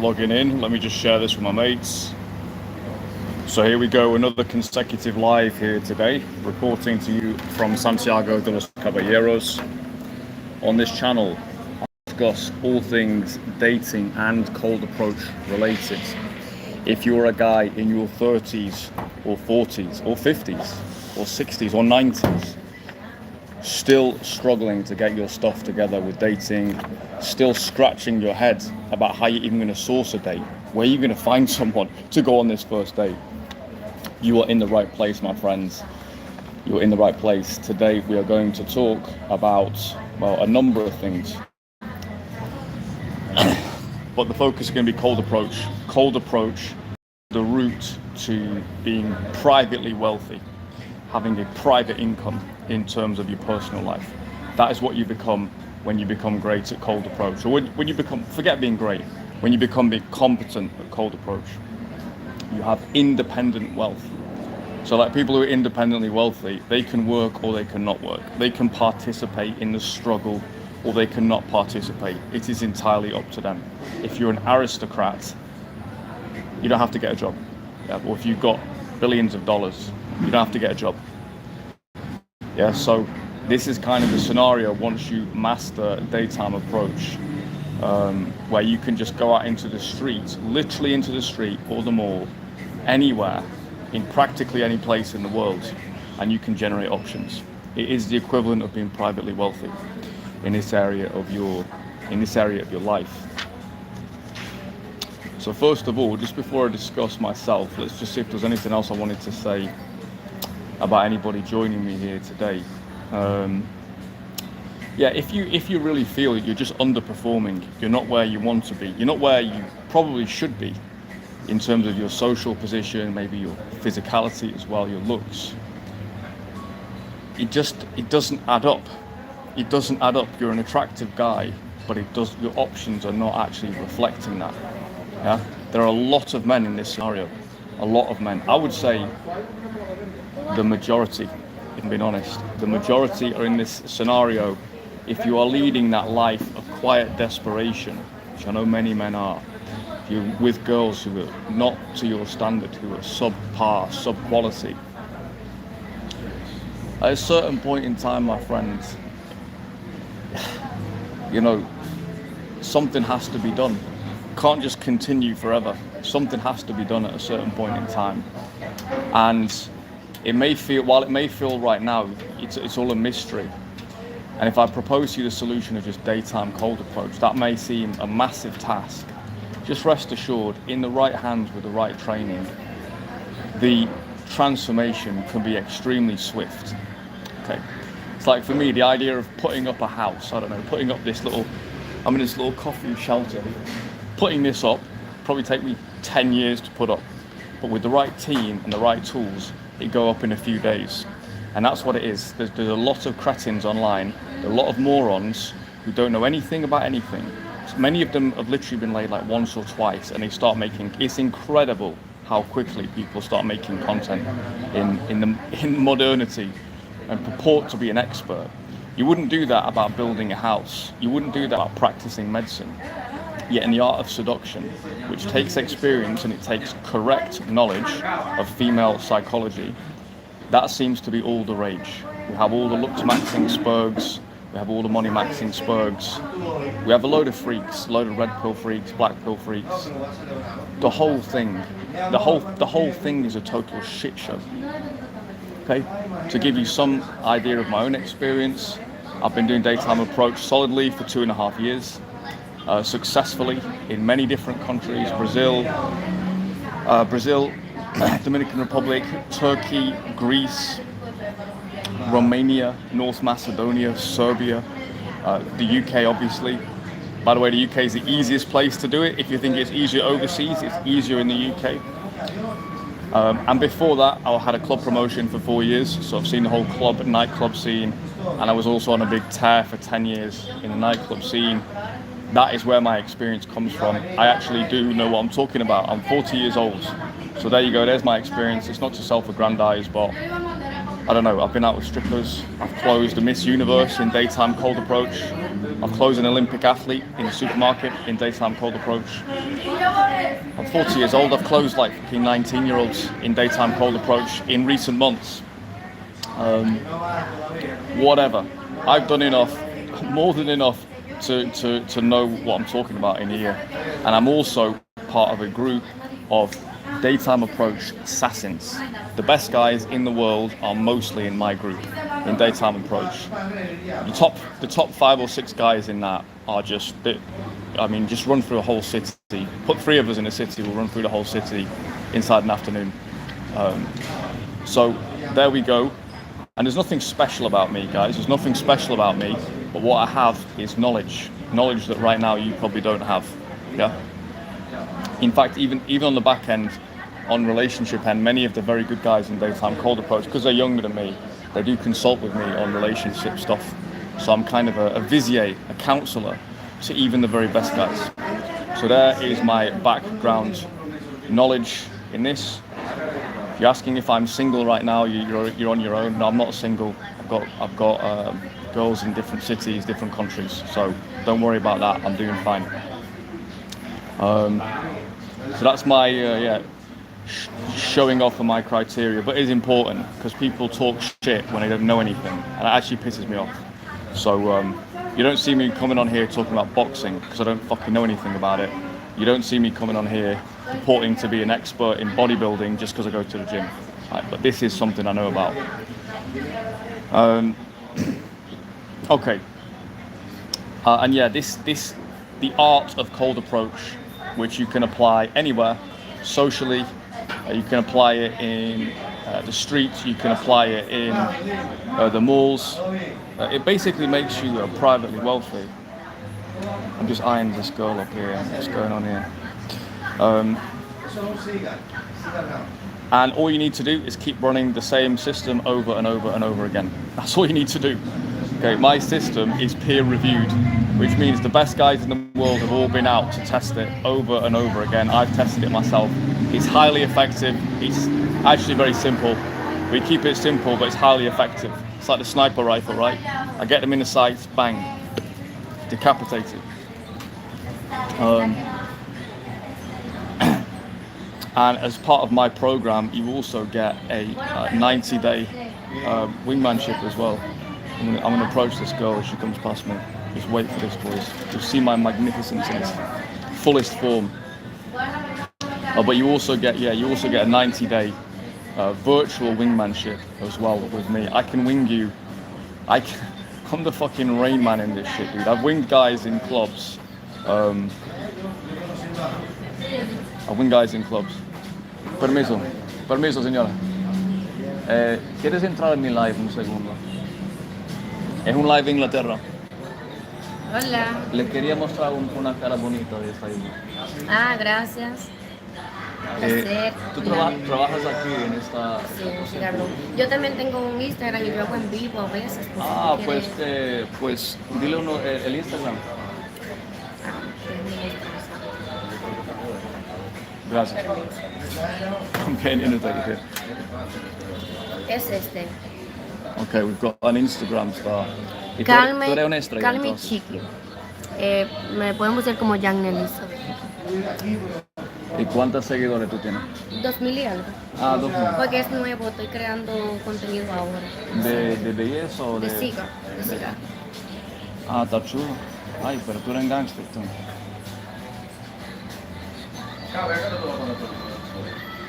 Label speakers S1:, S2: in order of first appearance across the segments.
S1: logging in. Let me just share this with my mates. So here we go, another consecutive live here today, reporting to you from Santiago de los Caballeros. On this channel, I discuss all things dating and cold approach related. If you're a guy in your 30s or 40s or 50s or 60s or 90s, still struggling to get your stuff together with dating, still scratching your head about how you're even going to source a date, where you're going to find someone to go on this first date, you are in the right place, my friends. You're in the right place. Today we are going to talk about, well, a number of things. But the focus is going to be cold approach. Cold approach, the route to being privately wealthy, having a private income in terms of your personal life. That is what you become when you become great at cold approach. Or when you become, forget being great, when you become competent at cold approach. You have independent wealth. So like people who are independently wealthy, they can work or they cannot work. They can participate in the struggle or they cannot participate. It is entirely up to them. If you're an aristocrat, you don't have to get a job. Yeah, or if you've got billions of dollars, you don't have to get a job. Yeah, so this is kind of the scenario once you master daytime approach, where you can just go out into the street, literally into the street or the mall, anywhere, in practically any place in the world, and you can generate options. It is the equivalent of being privately wealthy in this area of your life. So first of all, just before I discuss myself, let's just see if there's anything else I wanted to say about anybody joining me here today. Yeah, if you really feel that you're just underperforming, you're not where you want to be, you're not where you probably should be in terms of your social position, maybe your physicality as well, your looks, it doesn't add up. It doesn't add up. You're an attractive guy, but your options are not actually reflecting that. Yeah, there are a lot of men in this scenario, a lot of men. I would say the majority, if I'm being honest, the majority are in this scenario. If you are leading that life of quiet desperation, which I know many men are, if you're with girls who are not to your standard, who are subpar, sub-quality, at a certain point in time, my friends, you know, something has to be done. Can't just continue forever. Something has to be done at a certain point in time. And while it may feel right now, it's all a mystery. And if I propose to you the solution of just daytime cold approach, that may seem a massive task. Just rest assured, in the right hands with the right training, the transformation can be extremely swift. Okay, it's like for me, the idea of putting up a house, I don't know, putting up I'm in this little coffee shelter, putting this up, probably take me 10 years to put up. But with the right team and the right tools, it go up in a few days. And that's what it is. There's a lot of cretins online, a lot of morons who don't know anything about anything. Many of them have literally been laid like once or twice, and they start making, it's incredible how quickly people start making content in modernity and purport to be an expert. You wouldn't do that about building a house. You wouldn't do that about practicing medicine. Yet in the art of seduction, which takes experience and it takes correct knowledge of female psychology, that seems to be all the rage. We have all the looks-maxing spurgs, we have all the money-maxing spurgs, we have a load of freaks, a load of red pill freaks, black pill freaks. The whole thing is a total shit show. Okay, to give you some idea of my own experience, I've been doing daytime approach solidly for 2.5 years. Successfully in many different countries, Brazil, Dominican Republic, Turkey, Greece, Romania, North Macedonia, Serbia, the UK obviously. By the way, the UK is the easiest place to do it. If you think it's easier overseas, it's easier in the UK. And before that, I had a club promotion for 4 years, so I've seen the whole nightclub scene, and I was also on a big tear for 10 years in the nightclub scene. That is where my experience comes from. I actually do know what I'm talking about. I'm 40 years old. So there you go, there's my experience. It's not to self-aggrandize, but I don't know, I've been out with strippers, I've closed a Miss Universe in daytime cold approach, I've closed an Olympic athlete in a supermarket in daytime cold approach. I'm 40 years old, I've closed like fucking 19-year-olds in daytime cold approach in recent months. Whatever. I've done enough, more than enough to know what I'm talking about in here. And I'm also part of a group of daytime approach assassins. The best guys in the world are mostly in my group, in daytime approach. The top 5 or 6 guys in that are just run through a whole city. Put 3 of us in a city, we'll run through the whole city inside an afternoon. So there we go. And there's nothing special about me, guys. There's nothing special about me, but what I have is knowledge. Knowledge that right now you probably don't have. Yeah. In fact, even on the back end, on relationship end, many of the very good guys in daytime cold approach, because they're younger than me, they do consult with me on relationship stuff. So I'm kind of a vizier, a counselor to even the very best guys. So there is my background knowledge in this. If you're asking if I'm single right now, you're on your own. No, I'm not single. I've got girls in different cities, different countries. So don't worry about that. I'm doing fine. So that's my showing off of my criteria, but it is important because people talk shit when they don't know anything, and it actually pisses me off. So you don't see me coming on here talking about boxing because I don't fucking know anything about it. You don't see me coming on here purporting to be an expert in bodybuilding just because I go to the gym. Right, but this is something I know about. Okay. And yeah, the art of cold approach, which you can apply anywhere, socially. You can apply it in the streets. You can apply it in the malls. It basically makes you privately wealthy. I'm just eyeing this girl up here. What's going on here? And all you need to do is keep running the same system over and over and over again. That's all you need to do. Okay, my system is peer reviewed, which means the best guys in the world have all been out to test it over and over again. I've tested it myself. It's highly effective. It's actually very simple. We keep it simple, but it's highly effective. It's like the sniper rifle, right? I get them in the sights, bang, decapitated. And as part of my program, you also get a 90-day wingmanship as well. I'm going to approach this girl as she comes past me. Just wait for this, boys. You'll see my magnificence in its fullest form. But you also get a 90-day virtual wingmanship as well with me. I can wing you. I'm the fucking Rain Man in this shit, dude. I've winged guys in clubs. I wing guys in clubs. Permiso, señora. ¿Quieres entrar en mi live un segundo? Es un live de Inglaterra.
S2: Hola.
S1: Le quería mostrar una cara bonita de esta isla.
S2: Ah, gracias. Placer.
S1: ¿Tú trabajas aquí en esta?
S2: Sí, claro. Yo también tengo un Instagram y yo hago en vivo a veces.
S1: Pues dile el Instagram. Gracias. I'm getting inundated.
S2: Es este.
S1: Okay, we've got an Instagram star.
S2: Calme Chiqui. Me pueden buscar como Jan Elizabeth.
S1: ¿Y cuántos seguidores tú tienes?
S2: 2000 y algo.
S1: Ah, 2000.
S2: Porque es nuevo, estoy creando contenido ahora.
S1: ¿De belleza o de...?
S2: De Siga.
S1: Ah, está chulo. Ay, pero tú eres gangster, tú.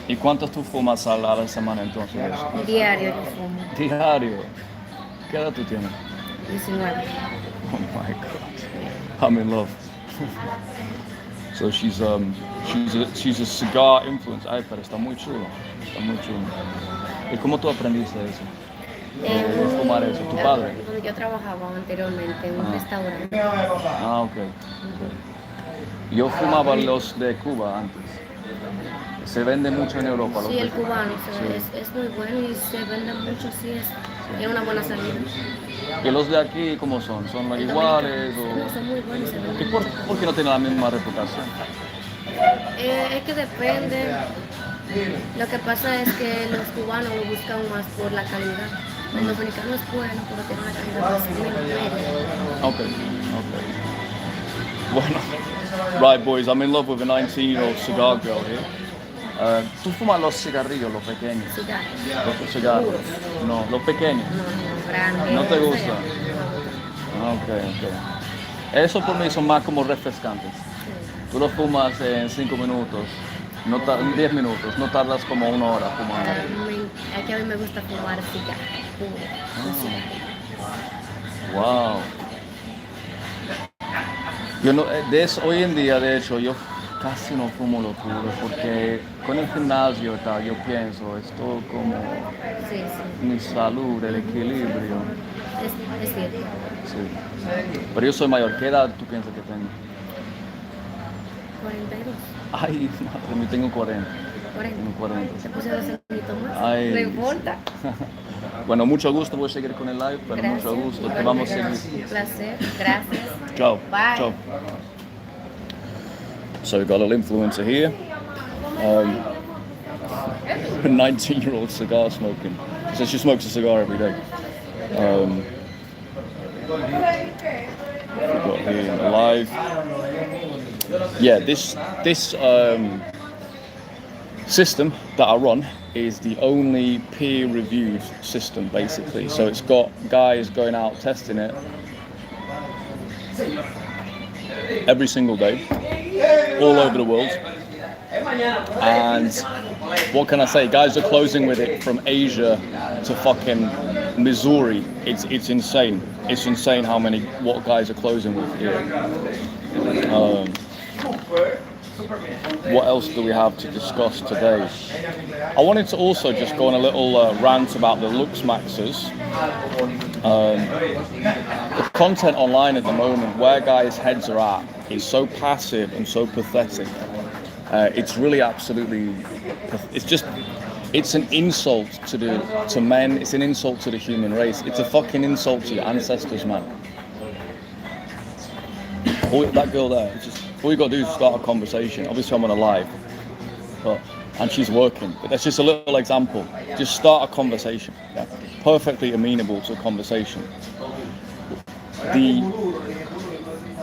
S1: ¿Y cuántos tú fumas a la semana entonces?
S2: Diario yo fumo.
S1: Diario. ¿Qué edad tú tienes?
S2: 19.
S1: Oh my God. I'm in love. So she's a cigar influencer. Ay, pero está muy chulo. Está muy chulo. ¿Y cómo tú aprendiste eso? De fumar eso, ¿tu padre?
S2: Donde yo trabajaba anteriormente en un restaurante.
S1: Ah, ok. Yo fumaba los de Cuba antes. Se vende mucho en Europa.
S2: Sí, el cubano es muy bueno y se vende mucho, sí, tiene una buena salida.
S1: ¿Y los de aquí cómo son? ¿Son iguales?
S2: No, son muy buenos.
S1: ¿Y por qué no tienen la misma reputación?
S2: Es que depende. Lo que pasa es que los cubanos lo buscan más por la calidad. El dominicano es bueno, pero tiene una calidad más media.
S1: Okay, okay. Bueno, right boys, I'm in love with a 19-year-old cigar girl here. ¿Tú fumas los cigarrillos, los pequeños?
S2: Cigarros.
S1: Los cigarros. No, los pequeños.
S2: No, grande.
S1: ¿No te gusta? Ok. Eso por mí son más como refrescantes. Tú los fumas en 5 minutos, no 10 minutos, no tardas como 1 hora fumando.
S2: Es que a mí me gusta fumar cigarro puro.
S1: Wow. Yo no, hoy en día, de hecho, yo casi no fumo lo puro porque con el gimnasio y tal, yo pienso, esto como
S2: Sí.
S1: mi salud, el equilibrio.
S2: Es cierto.
S1: Sí. Pero yo soy mayor. ¿Qué edad tú piensas que tengo?
S2: 42.
S1: Ay, madre mía, tengo 40.
S2: 40.
S1: Tengo 40.
S2: Se puso 2 añitos más.
S1: Ay.
S2: Revolta.
S1: Bueno, mucho gusto, voy a seguir con el live, pero
S2: Gracias.
S1: mucho gusto, te vamos a seguir.
S2: Un placer. Gracias.
S1: Ciao.
S2: Bye.
S1: Ciao. So we've got a little influencer here. A 19-year-old cigar smoking. She says she smokes a cigar every day. We've got here live. Yeah, this system that I run is the only peer-reviewed system, basically. So it's got guys going out testing it every single day, all over the world. And what can I say? Guys are closing with it from Asia to fucking Missouri. It's insane. It's insane what guys are closing with here. What else do we have to discuss today? I wanted to also just go on a little rant about the Luxmaxes. The content online at the moment, where guys' heads are at, is so passive and so pathetic. It's really absolutely, it's an insult to men. It's an insult to the human race. It's a fucking insult to your ancestors, man. That girl there, all you got to do is start a conversation. Obviously I'm on a live, and she's working, but that's just a little example. Just start a conversation. Yeah? Perfectly amenable to a conversation. The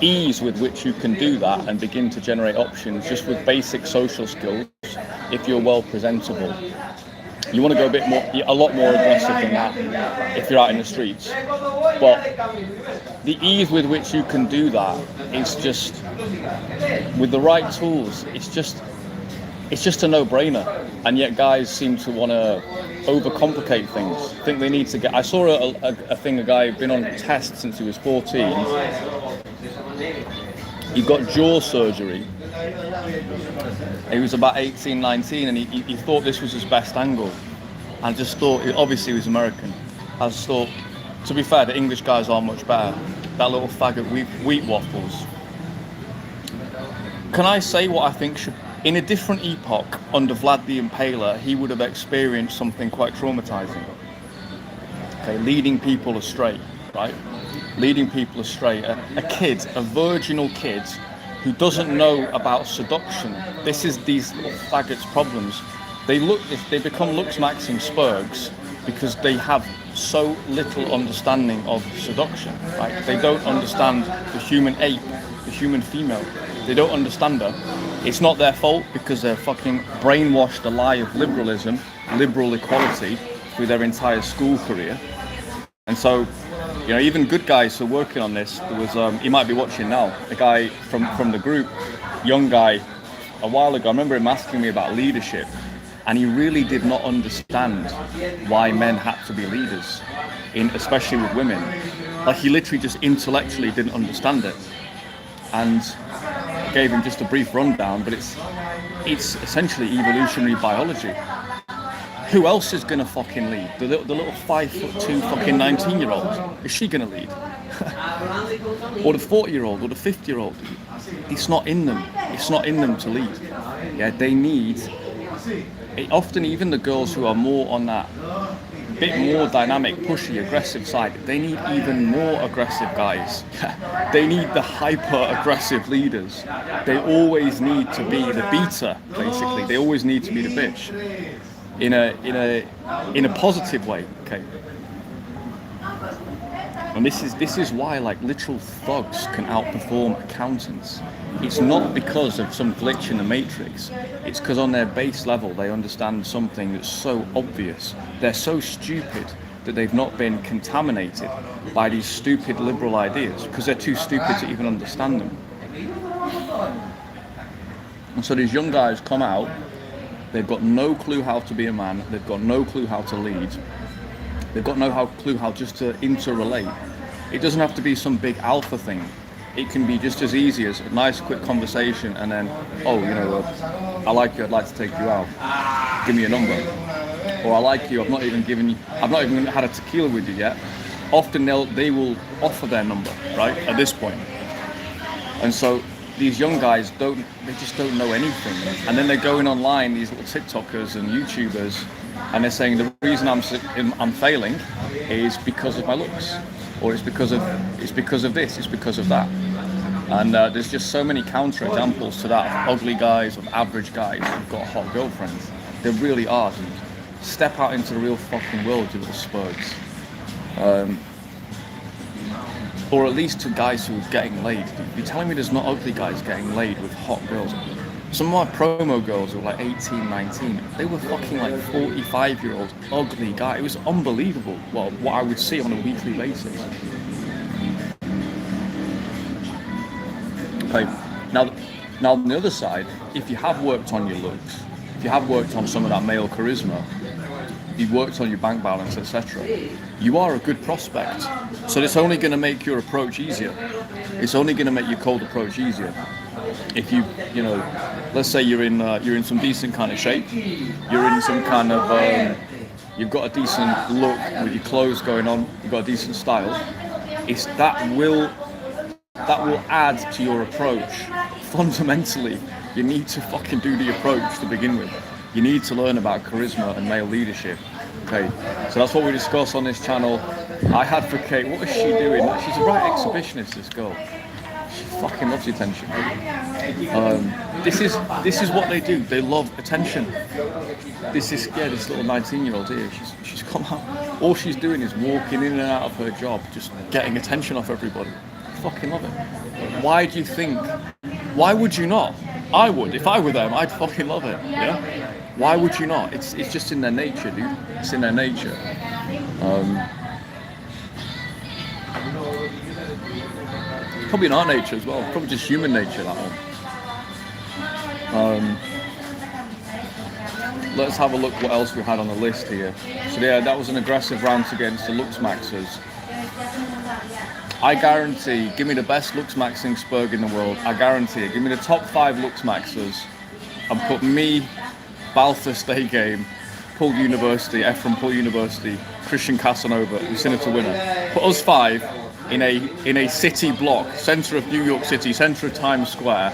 S1: ease with which you can do that and begin to generate options just with basic social skills, if you're well presentable. You want to go a lot more aggressive than that if you're out in the streets. But the ease with which you can do that is just, with the right tools, it's just a no-brainer. And yet guys seem to want to overcomplicate things. Think they need to get. I saw a thing, a guy who'd been on test since he was 14. He got jaw surgery. He was about 18, 19, and he thought this was his best angle. And just thought, obviously he was American. I just thought, to be fair, the English guys are much better. That little faggot wheat waffles. Can I say what I think should, in a different epoch, under Vlad the Impaler, he would have experienced something quite traumatizing. Okay, leading people astray, right? Leading people astray. A kid, a virginal kid, who doesn't know about seduction. This is these little faggots' problems. They become Luxmaxing spurgs because they have so little understanding of seduction, right? They don't understand the human ape, the human female. They don't understand her. It's not their fault because they're fucking brainwashed the lie of liberalism, liberal equality through their entire school career. And so, you know, even good guys who are working on this, there was, you might be watching now, a guy from the group, young guy, a while ago, I remember him asking me about leadership, and he really did not understand why men had to be leaders, especially with women. Like, he literally just intellectually didn't understand it. And I gave him just a brief rundown, but it's essentially evolutionary biology. Who else is gonna fucking lead? The little 5'2" fucking 19-year-old. Is she gonna lead? Or the 40-year-old or the 50-year-old? It's not in them. It's not in them to lead. Yeah, they need. Often even the girls who are more on that bit more dynamic, pushy, aggressive side, they need even more aggressive guys. They need the hyper-aggressive leaders. They always need to be the beater, basically. They always need to be the bitch. In a positive way, okay? And this is why like literal thugs can outperform accountants. It's not because of some glitch in the matrix. It's because on their base level they understand something that's so obvious. They're so stupid that they've not been contaminated by these stupid liberal ideas because they're too stupid to even understand them. And so these young guys come out, they've got no clue how to be a man, they've got no clue how to lead, they've got no clue how just to interrelate. It doesn't have to be some big alpha thing. It can be just as easy as a nice quick conversation and then, oh, you know, I like you, I'd like to take you out. Give me a number. Or I like you, I've not even had a tequila with you yet. Often they will offer their number, right, at this point. And so these young guys just don't know anything. And then they're going online, these little TikTokers and YouTubers, and they're saying the reason I'm failing is because of my looks, or it's because of this, it's because of that. And there's just so many counter examples to that of ugly guys, of average guys who've got hot girlfriends. There really are, dude. Step out into the real fucking world, you little spuds. Or at least to guys who are getting laid. You're telling me there's not ugly guys getting laid with hot girls? Some of my promo girls were like 18, 19. They were fucking like 45-year-old ugly guys. It was unbelievable what I would see on a weekly basis. Okay, now on the other side, if you have worked on your looks, if you have worked on some of that male charisma, you've worked on your bank balance, etc., you are a good prospect. So it's only going to make your approach easier. It's only going to make your cold approach easier. If you know, let's say you're in some decent kind of shape, you're in some kind of, you've got a decent look with your clothes going on, you've got a decent style. That will add to your approach. Fundamentally, you need to fucking do the approach to begin with. You need to learn about charisma and male leadership. Okay, so that's what we discuss on this channel. I advocate. What is she doing? She's a right exhibitionist, this girl. She fucking loves attention. This is what they do. They love attention. This little 19-year-old here. She's come out. All she's doing is walking in and out of her job, just getting attention off everybody. I fucking love it. Why do you think? Why would you not? I would. If I were them, I'd fucking love it. Yeah. Why would you not? It's just in their nature, dude. It's in their nature. Probably in our nature as well. Probably just human nature, that one. Let's have a look what else we had on the list here. So yeah, that was an aggressive rant against the Lux Maxers. I guarantee, give me the best Lux Maxing Spurg in the world. I guarantee it. Give me the top 5 Lux Maxers and put me, Balfour State Game, Hull University, Ephraim Hull University, Christian Casanova, and Senator Winner. Put us 5 in a city block, centre of New York City, centre of Times Square,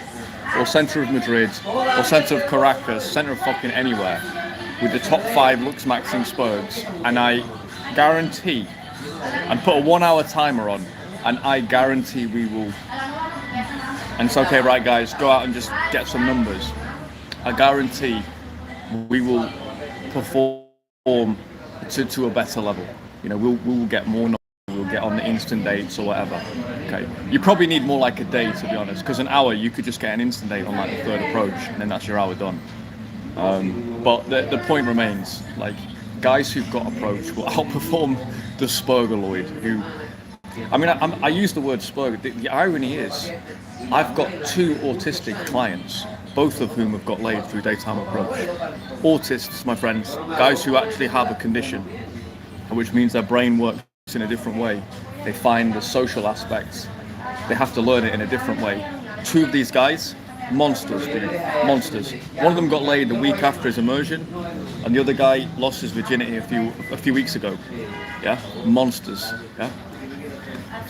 S1: or centre of Madrid, or centre of Caracas, centre of fucking anywhere, with the top 5 Lux Maxing Spurgs, and I guarantee, and put a 1-hour timer on, and I guarantee we will. And it's okay, right, guys, go out and just get some numbers. I guarantee we will perform to a better level. You know, we'll get more numbers, we'll get on the instant dates or whatever. Okay, you probably need more like a day, to be honest, because an hour you could just get an instant date on like the 3rd approach, and then that's your hour done. But the point remains, like, guys who've got approach will outperform the Spurgaloid, who, I mean, I use the word Spurg. The irony is, I've got 2 autistic clients, both of whom have got laid through daytime approach. Autists, my friends, guys who actually have a condition, which means their brain works in a different way. They find the social aspects. They have to learn it in a different way. 2 of these guys, monsters, dude, monsters. One of them got laid the week after his immersion, and the other guy lost his virginity a few weeks ago. Yeah, monsters. Yeah.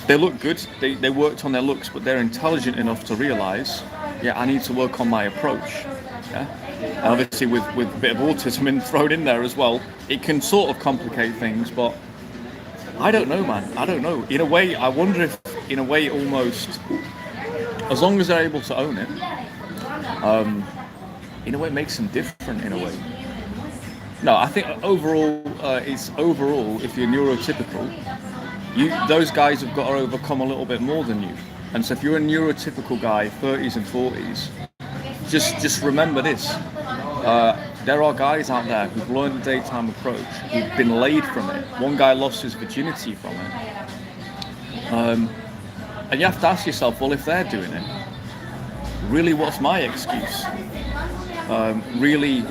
S1: They look good, they worked on their looks, but they're intelligent enough to realise, yeah, I need to work on my approach. Yeah? And obviously with a bit of autism thrown in there as well, it can sort of complicate things, but I don't know, man. I don't know. In a way, I wonder if, in a way, almost, as long as they're able to own it, in a way, it makes them different in a way. No, I think overall, if you're neurotypical, those guys have got to overcome a little bit more than you. And so if you're a neurotypical guy, 30s and 40s, just remember this. There are guys out there who've learned the daytime approach, who've been laid from it. One guy lost his virginity from it. And you have to ask yourself, well, if they're doing it, really, what's my excuse? Really,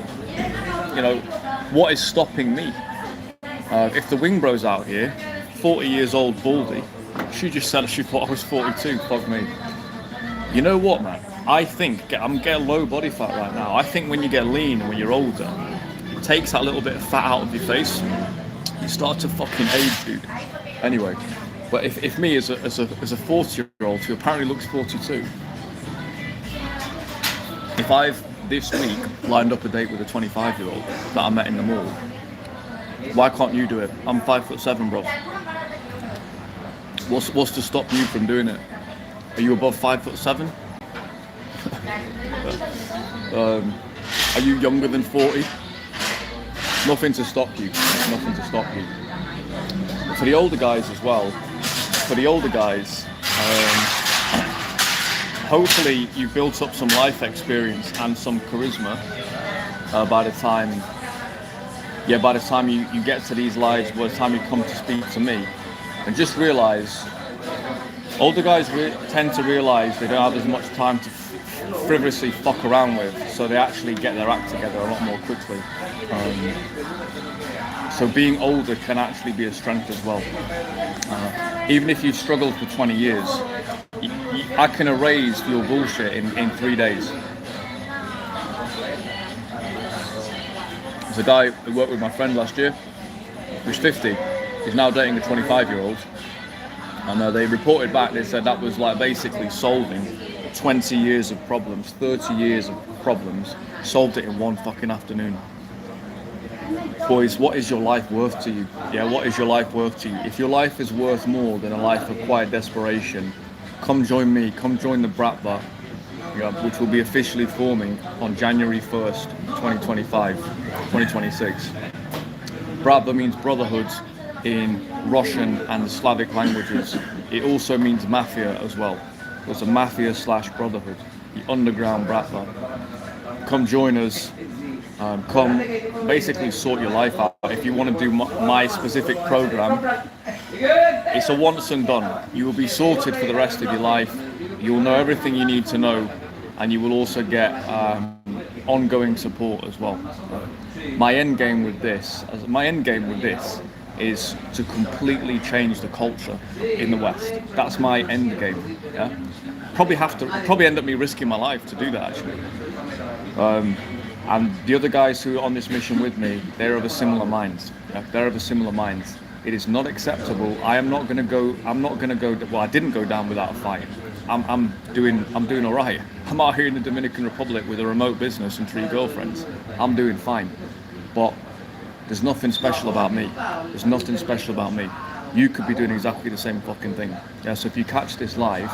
S1: what is stopping me? If the wing bro's out here, 40 years old Baldy, she just said she thought I was 42, fuck me. You know what, man? I think, I'm getting low body fat right now. I think when you get lean, when you're older, it takes that little bit of fat out of your face. You start to fucking age, dude. Anyway, but if me as a 40-year-old who apparently looks 42, if I've this week lined up a date with a 25-year-old that I met in the mall, why can't you do it? I'm 5'7", bro. What's to stop you from doing it? Are you above 5'7"? Are you younger than 40? Nothing to stop you. Nothing to stop you. For the older guys as well, hopefully you built up some life experience and some charisma by the time you get to these lives, by the time you come to speak to me. And just realise, older guys tend to realise they don't have as much time to frivolously fuck around with, so they actually get their act together a lot more quickly. So being older can actually be a strength as well. Even if you've struggled for 20 years, I can erase your bullshit in 3 days. There's a guy who worked with my friend last year, who's 50. He's now dating a 25-year-old. And they reported back, they said that was like basically solving 20 years of problems, 30 years of problems, solved it in one fucking afternoon. Boys, what is your life worth to you? Yeah, what is your life worth to you? If your life is worth more than a life of quiet desperation, come join me, come join the Bratva, which will be officially forming on January 1st, 2026. Bratva means brotherhood in Russian and Slavic languages. It also means mafia as well. It's a mafia/brotherhood, the underground Bratva. Come join us. Come basically sort your life out. If you want to do my specific program, it's a once and done. You will be sorted for the rest of your life. You will know everything you need to know, and you will also get ongoing support as well. My end game with this is to completely change the culture in the West. That's my end game. Yeah, probably end up me risking my life to do that actually. And the other guys who are on this mission with me, they're of a similar mind. Yeah? They're of a similar mind. It is not acceptable. I'm not gonna go. Well, I didn't go down without a fight. I'm doing all right. I'm out here in the Dominican Republic with a remote business and 3 girlfriends. I'm doing fine. But there's nothing special about me. There's nothing special about me. You could be doing exactly the same fucking thing. Yeah, so if you catch this live,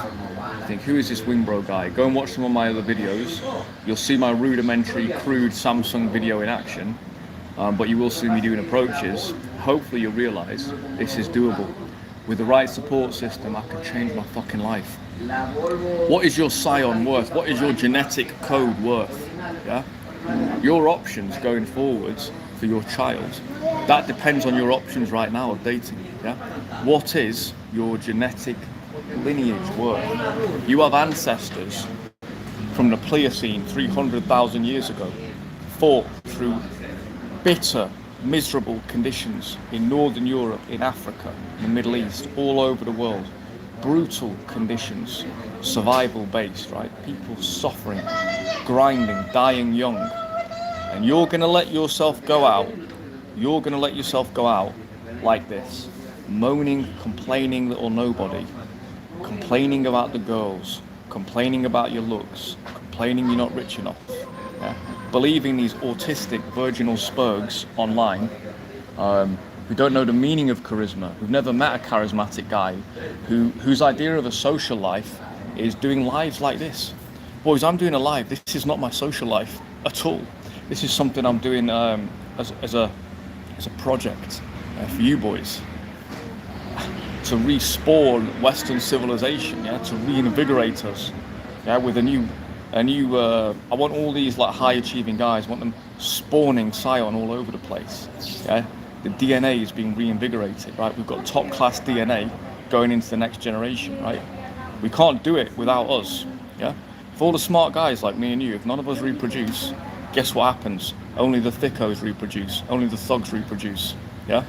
S1: think, who is this Wingbro guy? Go and watch some of my other videos. You'll see my rudimentary, crude Samsung video in action. But you will see me doing approaches. Hopefully you'll realise this is doable. With the right support system, I could change my fucking life. What is your scion worth? What is your genetic code worth? Yeah? Your options going forwards for your child, that depends on your options right now of dating. Yeah? What is your genetic lineage worth? You have ancestors from the Pliocene 300,000 years ago, fought through bitter, miserable conditions in Northern Europe, in Africa, in the Middle East, all over the world. Brutal conditions, survival based, right? People suffering, grinding, dying young. And you're gonna let yourself go out. You're gonna let yourself go out like this, moaning, complaining little nobody, complaining about the girls, complaining about your looks, complaining you're not rich enough. Yeah? Believing these autistic virginal spurgs online who don't know the meaning of charisma, who've never met a charismatic guy, whose idea of a social life is doing lives like this. Boys, I'm doing a live. This is not my social life at all. This is something I'm doing as a project for you boys, to respawn Western civilization, yeah, to reinvigorate us, yeah, with a new. I want all these like high-achieving guys. I want them spawning Scion all over the place. Yeah, the DNA is being reinvigorated, right? We've got top-class DNA going into the next generation, right? We can't do it without us. Yeah, if all the smart guys like me and you, if none of us reproduce, guess what happens? Only the thickos reproduce. Only the thugs reproduce. Yeah.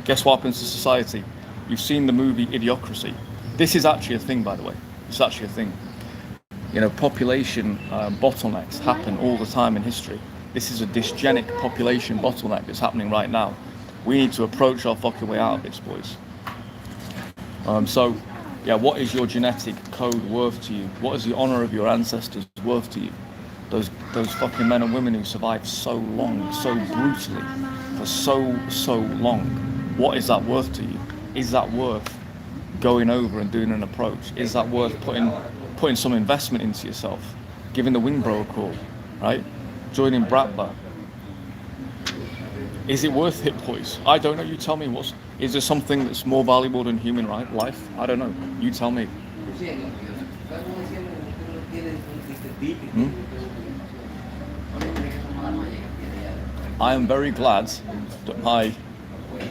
S1: Guess what happens to society? You've seen the movie Idiocracy. This is actually a thing, by the way. It's actually a thing. You know, population bottlenecks happen all the time in history. This is a dysgenic population bottleneck that's happening right now. We need to approach our fucking way out of this, boys. So, yeah, what is your genetic code worth to you? What is the honor of your ancestors worth to you? Those fucking men and women who survived so long, so brutally, for so long. What is that worth to you? Is that worth going over and doing an approach? Is that worth putting some investment into yourself? Giving the Wingbro a call, right? Joining Bratba. Is it worth it, boys? I don't know. You tell me. Is there something that's more valuable than human life? I don't know. You tell me. I am very glad that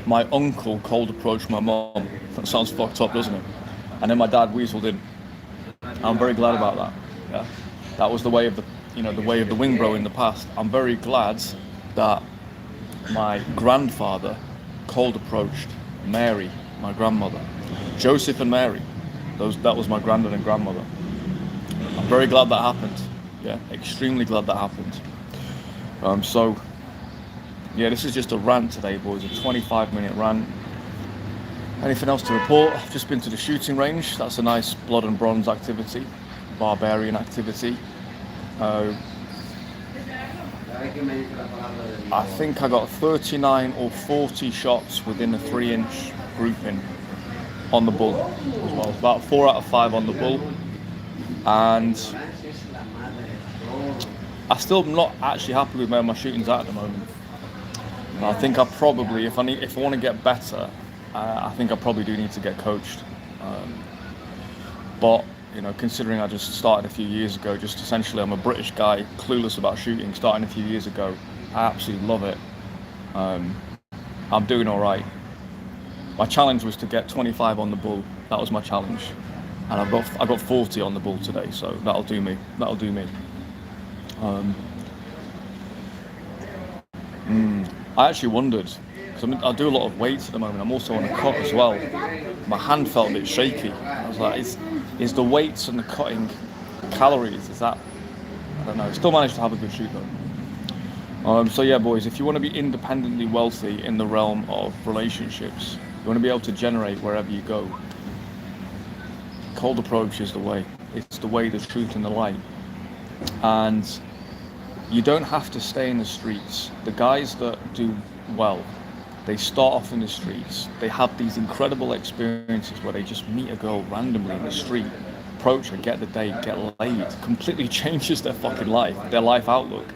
S1: my uncle cold approached my mom. That sounds fucked up, doesn't it? And then my dad weaseled in. I'm very glad about that. Yeah, that was the way of the Wingbro in the past. I'm very glad that my grandfather cold approached Mary, my grandmother, Joseph and Mary. That was my granddad and grandmother. I'm very glad that happened. Yeah, extremely glad that happened. So, yeah, this is just a rant today, boys. A 25-minute rant. Anything else to report? I've just been to the shooting range. That's a nice blood and bronze activity, barbarian activity. I think I got 39 or 40 shots within a 3-inch grouping on the bull as well. About 4 out of 5 on the bull. And I still am not actually happy with where my shooting's at the moment. I think I probably, if I want to get better, I think I probably do need to get coached. But you know, considering I just started a few years ago, just essentially I'm a British guy, clueless about shooting, starting a few years ago. I absolutely love it. I'm doing all right. My challenge was to get 25 on the bull. That was my challenge, and I got 40 on the bull today, so that'll do me. That'll do me. I actually wondered, because I do a lot of weights at the moment. I'm also on a cut as well. My hand felt a bit shaky. I was like, is the weights and the cutting calories? Is that? I don't know. I still managed to have a good shoot though. So yeah, boys, if you want to be independently wealthy in the realm of relationships, you want to be able to generate wherever you go. Cold approach is the way. It's the way, the truth, and the light. And you don't have to stay in the streets. The guys that do well, they start off in the streets. They have these incredible experiences where they just meet a girl randomly in the street, approach her, get the date, get laid. Completely changes their fucking life, their life outlook.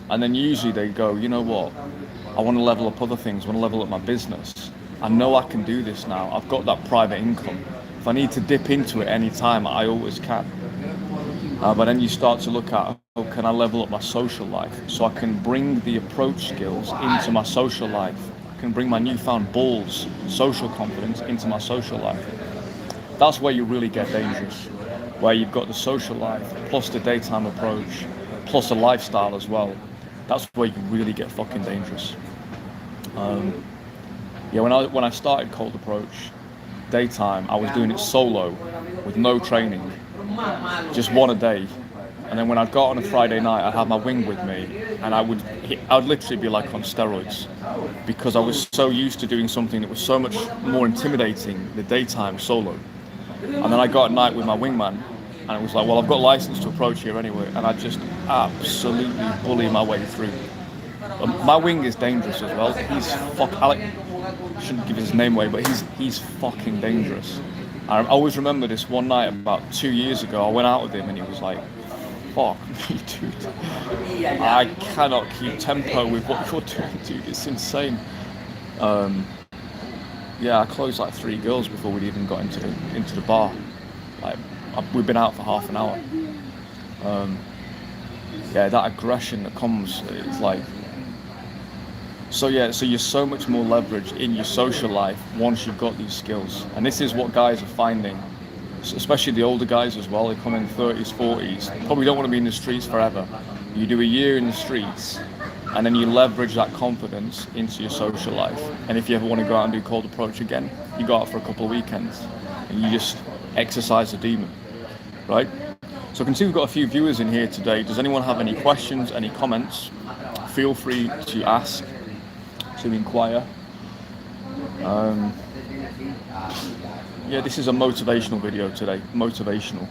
S1: And then usually they go, you know what? I want to level up other things. I want to level up my business. I know I can do this now. I've got that private income. If I need to dip into it anytime, I always can. But then you start to look at, oh, can I level up my social life so I can bring the approach skills into my social life? I can bring my newfound balls, social confidence into my social life. That's where you really get dangerous, where you've got the social life plus the daytime approach plus a lifestyle as well. That's where you really get fucking dangerous. Yeah, when I started Cold Approach daytime, I was doing it solo with no training, just one a day. And then when I got on a Friday night, I'd have my wing with me, and I would literally be like on steroids, because I was so used to doing something that was so much more intimidating, the daytime solo. And then I got at night with my wingman, And it was like, well, I've got license to approach here anyway. And I just absolutely bully my way through. My wing is dangerous as well. He's shouldn't give his name away, but he's fucking dangerous. I always remember this one night about 2 years ago. I went out with him and he was like, fuck me, dude. I cannot keep tempo with what you're doing, dude. It's insane. Yeah, I closed like 3 girls before we'd even got into the bar. Like, we've been out for half an hour. Yeah, that aggression that comes, it's like, so you're so much more leveraged in your social life once you've got these skills. And this is what guys are finding, especially the older guys as well. They come in 30s, 40s, probably don't want to be in the streets forever. You do a year in the streets, and then you leverage that confidence into your social life. And if you ever want to go out and do cold approach again, you go out for a couple of weekends, and you just exercise the demon, right? So I can see we've got a few viewers in here today. Does anyone have any questions, any comments? Feel free to ask, to inquire. Yeah, this is a motivational video today. Motivational.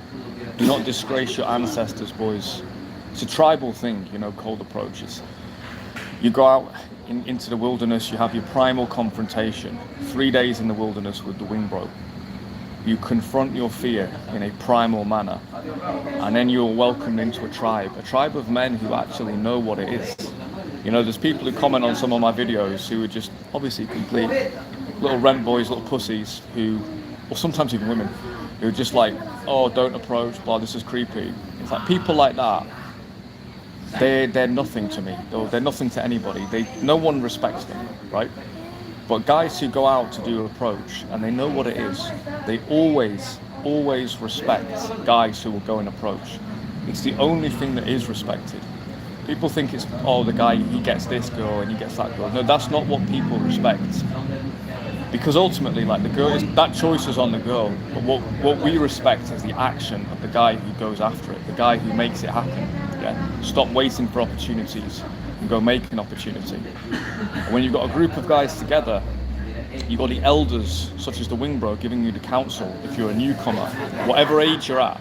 S1: Do not disgrace your ancestors, boys. It's a tribal thing, you know, cold approaches. You go out into the wilderness, you have your primal confrontation. 3 days in the wilderness with the wing bro. You confront your fear in a primal manner, and then you're welcomed into a tribe of men who actually know what it is. You know, there's people who comment on some of my videos who are just obviously complete little rent boys, little pussies who, or sometimes even women, who are just like, oh, don't approach, blah, this is creepy. It's like people like that, they're nothing to me. They're nothing to anybody. No one respects them, right? But guys who go out to do an approach and they know what it is, they always respect guys who will go and approach. It's the only thing that is respected. People think it's, oh, the guy, he gets this girl and he gets that girl. No, that's not what people respect. Because ultimately, like, the girl, that choice is on the girl. But what we respect is the action of the guy who goes after it, the guy who makes it happen. Yeah? Stop waiting for opportunities and go make an opportunity. And when you've got a group of guys together, you've got the elders, such as the wing bro, giving you the counsel. If you're a newcomer, whatever age you're at,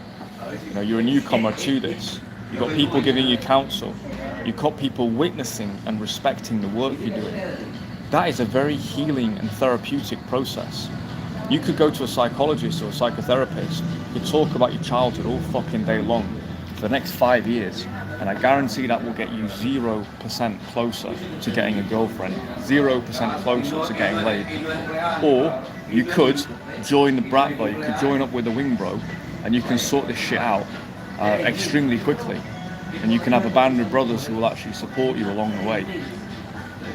S1: you know, you're a newcomer to this. You've got people giving you counsel. You've got people witnessing and respecting the work you're doing. That is a very healing and therapeutic process. You could go to a psychologist or a psychotherapist, you could talk about your childhood all fucking day long for the next 5 years, and I guarantee that will get you 0% closer to getting a girlfriend, 0% closer to getting laid. Or you could join the brat boy, you could join up with the wing bro, and you can sort this shit out extremely quickly. And you can have a band of brothers who will actually support you along the way.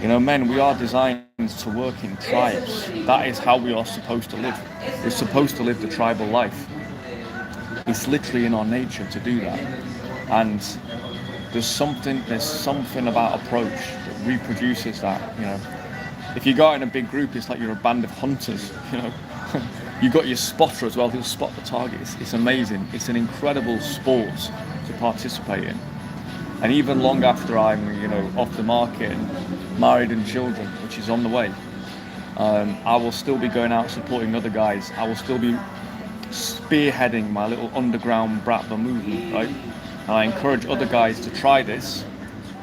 S1: You know, men, we are designed to work in tribes. That is how we are supposed to live. We're supposed to live the tribal life. It's literally in our nature to do that. And there's something about approach that reproduces that, you know. If you go out in a big group, it's like you're a band of hunters, you know. You've got your spotter as well who'll spot the target. It's amazing. It's an incredible sport to participate in. And even long after I'm, you know, off the market and married and children, which is on the way, I will still be going out supporting other guys. I will still be spearheading my little underground Bratva movement, right? And I encourage other guys to try this.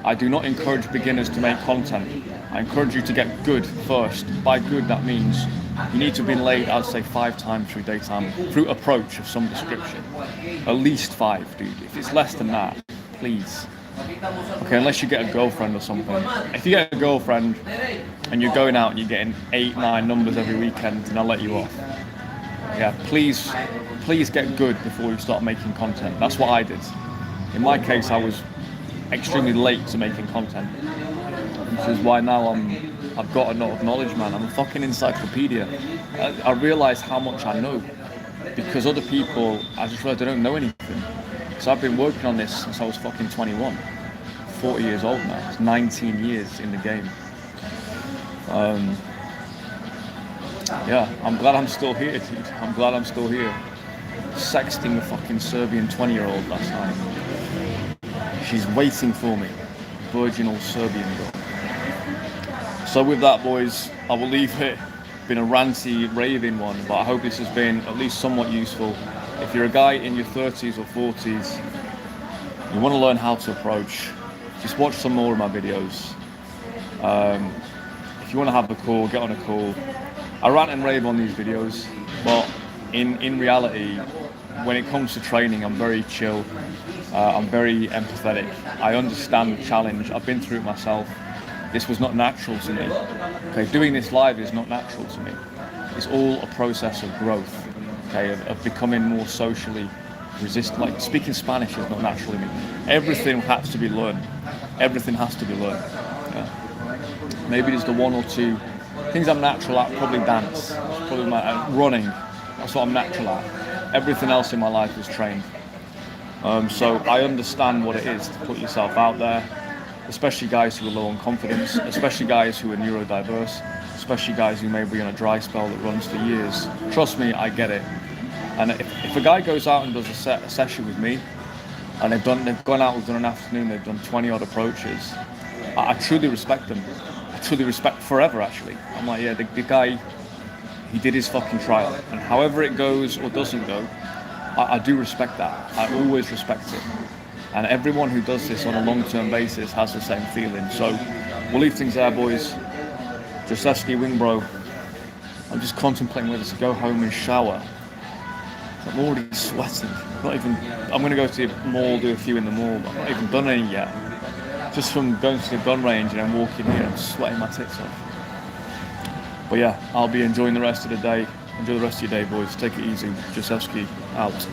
S1: I do not encourage beginners to make content. I encourage you to get good first. By good, that means you need to have been laid, I'd say 5 times through daytime, through approach of some description. At least 5, dude. If it's less than that, please. Okay, unless you get a girlfriend or something. If you get a girlfriend and you're going out and you're getting 8, 9 numbers every weekend, then I'll let you off. Yeah, please get good before you start making content. That's what I did. In my case, I was extremely late to making content, which is why now I've got a lot of knowledge, man. I'm a fucking encyclopedia. I realize how much I know because other people, I just realized they don't know anything. So I've been working on this since I was fucking 21, 40 years old now. It's 19 years in the game. Yeah, I'm glad I'm still here, dude. I'm glad I'm still here. Sexting a fucking Serbian 20-year-old last night. She's waiting for me. Virginal Serbian girl. So with that, boys, I will leave it. Been a ranty, raving one, but I hope this has been at least somewhat useful. if you're a guy in your 30s or 40s, you want to learn how to approach, just watch some more of my videos. If you want to have a call, get on a call. I rant and rave on these videos, but in reality, when it comes to training, I'm very chill. I'm very empathetic. I understand the challenge. I've been through it myself. This was not natural to me. Okay, doing this live is not natural to me. It's all a process of growth. Okay, of becoming more socially resistant. Like speaking Spanish is not natural to me. Everything has to be learned. Everything has to be learned. Yeah. Maybe there's the one or two things I'm natural at. Probably dance. Probably running. That's what I'm natural at. Everything else in my life is trained. So I understand what it is to put yourself out there, especially guys who are low on confidence, especially guys who are neurodiverse, especially guys who may be on a dry spell that runs for years. Trust me, I get it. And if a guy goes out and does a session with me, and they've gone out, we've done an afternoon, they've done 20 odd approaches, I truly respect them. I truly respect forever, actually. I'm like, yeah, the guy, he did his fucking trial, and however it goes or doesn't go, I do respect that. I always respect it. And everyone who does this on a long-term basis has the same feeling. So we'll leave things there, boys. Josefsky Wingbro. I'm just contemplating whether to go home and shower. I'm already sweating. I'm going to go to the mall, do a few in the mall, but I've not even done any yet. Just from going to the gun range and then walking here, I'm sweating my tits off. But yeah, I'll be enjoying the rest of the day. Enjoy the rest of your day, boys. Take it easy. Josefsky out.